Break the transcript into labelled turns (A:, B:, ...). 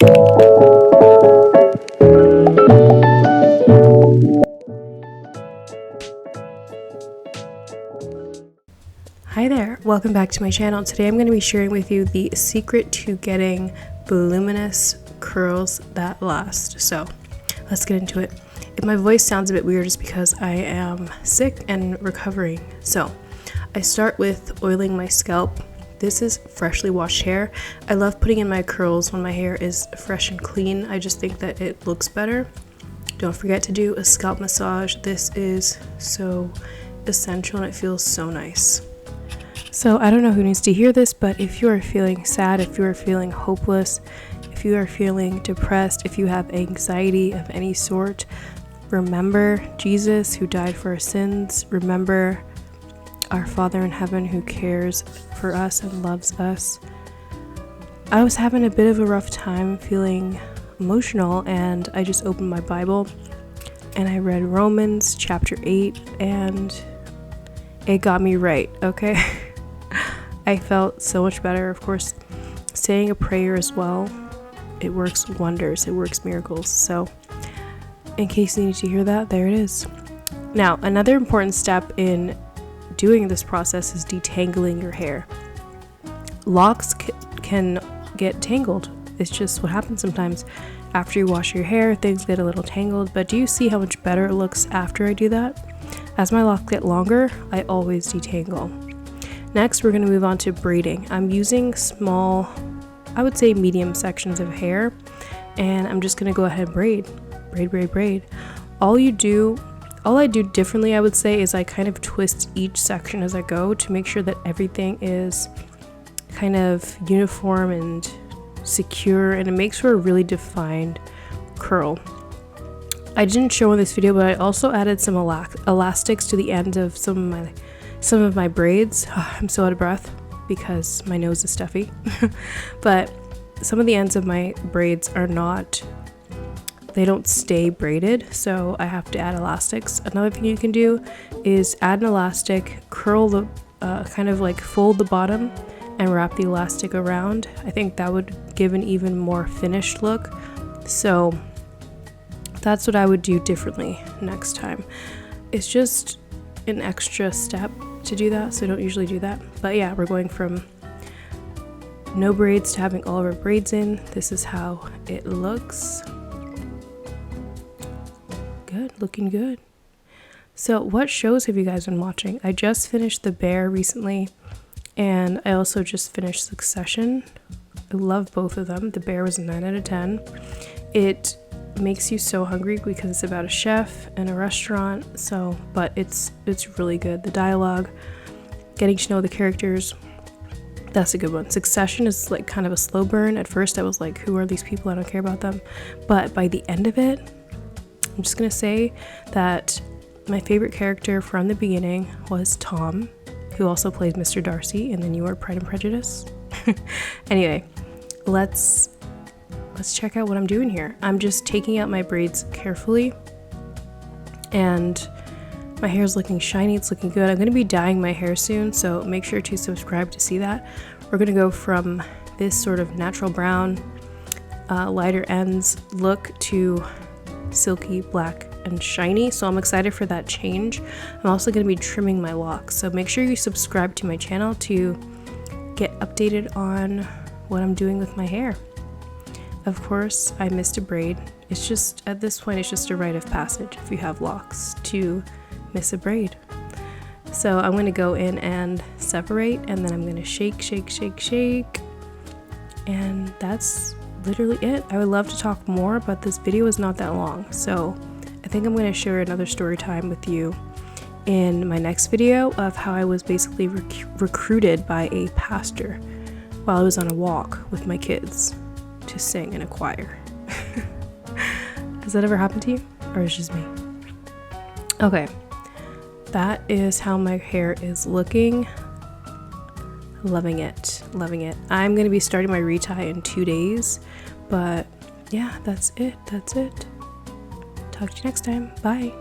A: Hi there, welcome back to my channel. Today I'm going to be sharing with you the secret to getting voluminous curls that last. So let's get into it. If my voice sounds a bit weird, it's because I am sick and recovering. So I start with oiling my scalp. This is freshly washed hair. I love putting in my curls when my hair is fresh and clean. I just think that it looks better. Don't forget to do a scalp massage. This is so essential and it feels so nice. So I don't know who needs to hear this, but if you are feeling sad, if you are feeling hopeless, if you are feeling depressed, if you have anxiety of any sort, remember Jesus who died for our sins. Remember our Father in heaven who cares for us and loves us. I was having a bit of a rough time feeling emotional, and I just opened my Bible and I read Romans chapter 8 and it got me right, okay? I felt so much better. Of course, saying a prayer as well, it works wonders, it works miracles. So in case you need to hear that, there it is. Now, another important step in doing this process is detangling your hair. Locks can get tangled. It's just what happens sometimes. After you wash your hair, things get a little tangled, but do you see how much better it looks after I do that? As my locks get longer, I always detangle. Next, we're going to move on to braiding. I'm using small, I would say medium sections of hair, and I'm just going to go ahead and braid. All I do differently, I would say, is I kind of twist each section as I go to make sure that everything is kind of uniform and secure, and it makes for a really defined curl. I didn't show in this video, but I also added some elastics to the end of some of my braids. I'm so out of breath because my nose is stuffy. But some of the ends of my braids they don't stay braided, so I have to add elastics. Another thing you can do is add an elastic, curl the kind of like fold the bottom and wrap the elastic around. I think that would give an even more finished look. So that's what I would do differently next time. It's just an extra step to do that, so I don't usually do that. But yeah, we're going from no braids to having all of our braids in. This is how it looks. Good, looking good. So what shows have you guys been watching? I just finished The Bear recently, and I also just finished Succession. I love both of them. The Bear was a 9 out of 10. It makes you so hungry because it's about a chef and a restaurant, but it's really good. The dialogue, getting to know the characters, that's a good one. Succession is like kind of a slow burn. At first I was like, who are these people? I don't care about them. But by the end of it, I'm just gonna say that my favorite character from the beginning was Tom, who also plays Mr. Darcy in the newer Pride and Prejudice. Anyway, let's check out what I'm doing here. I'm just taking out my braids carefully, and my hair is looking shiny, it's looking good. I'm going to be dyeing my hair soon, so make sure to subscribe to see that. We're going to go from this sort of natural brown, lighter ends look to silky black and shiny, so I'm excited for that change. I'm also going to be trimming my locks, so make sure you subscribe to my channel to get updated on what I'm doing with my hair. Of course, I missed a braid. It's just, at this point, it's just a rite of passage if you have locks to miss a braid. So I'm going to go in and separate, and then I'm going to shake. And that's literally it. I would love to talk more, but this video is not that long. So I think I'm going to share another story time with you in my next video of how I was basically recruited by a pastor while I was on a walk with my kids to sing in a choir. Has that ever happened to you, or is it just me? Okay, that is how my hair is looking. Loving it. I'm going to be starting my retie in 2 days, but yeah, that's it. Talk to you next time. Bye.